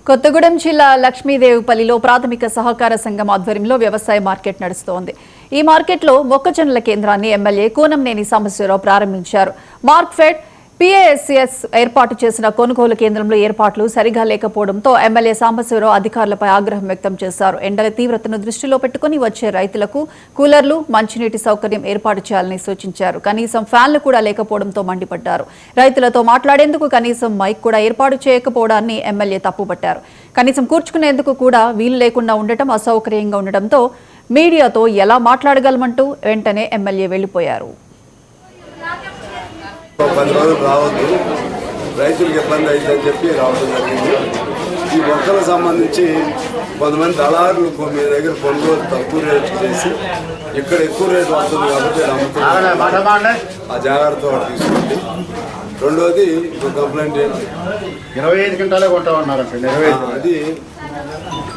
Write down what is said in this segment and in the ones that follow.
కొత్తగూడెం జిల్లా లక్ష్మీదేవిపల్లిలో ప్రాథమిక సహకార సంఘం ఆధ్వర్యంలో వ్యవసాయ మార్కెట్ నడుస్తోంది. ఈ మార్కెట్లో మొక్కజొన్నల కేంద్రాన్ని ఎమ్మెల్యే కూనంనేని సాంబశివరావు ప్రారంభించారు. మార్క్ఫెడ్ పీఏఎస్ఎస్ ఏర్పాటు చేసిన కొనుగోలు కేంద్రంలో ఏర్పాట్లు సరిగా లేకపోవడంతో ఎమ్మెల్యే సాంబశివరావు అధికారులపై ఆగ్రహం వ్యక్తం చేశారు. ఎండల తీవ్రతను దృష్టిలో పెట్టుకుని వచ్చే రైతులకు కూలర్లు, మంచినీటి సౌకర్యం ఏర్పాటు చేయాలని సూచించారు. కనీసం ఫ్యాన్లు కూడా లేకపోవడంతో మండిపడ్డారు. రైతులతో మాట్లాడేందుకు కనీసం మైక్ కూడా ఏర్పాటు చేయకపోవడాన్ని ఎమ్మెల్యే తప్పుపట్టారు. కనీసం కూర్చుకునేందుకు కూడా వీలు లేకుండా ఉండటం అసౌకర్యంగా ఉండటంతో మీడియాతో ఎలా మాట్లాడగలమంటూ వెంటనే ఎమ్మెల్యే వెళ్లిపోయారు. 10 రోజులు రావద్దు, రైతులకు ఇబ్బంది అవుతుందని చెప్పి రావడం జరిగింది. ఈ మొక్కలకు సంబంధించి కొంతమంది దళారులు మీ దగ్గర కొనుగోలు తక్కువ రేటు చేసి ఇక్కడ ఎక్కువ రేటు వస్తుంది కాబట్టి అమ్ముతున్నారు. ఆ జాగ్రత్త తీసుకోండి. రెండోది కంప్లైంట్ ఏంటి 25 గంటలే కొంటామన్నారండి. అది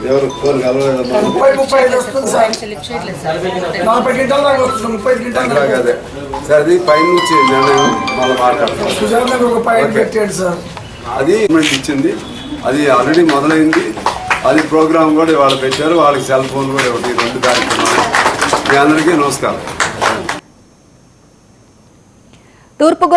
ఎవరు ఫోన్ కలవలేదమ్మా. అదే సార్, అది పైనుంచి నిర్ణయం మళ్ళీ మాట్లాడతాం. అది ఇచ్చింది, అది ఆల్రెడీ మొదలైంది. అది ప్రోగ్రామ్ కూడా వాళ్ళు పెట్టారు. వాళ్ళకి సెల్ ఫోన్ కూడా ఒకటి 2 కార్యక్రమాలు. మీ అందరికీ నమస్కారం.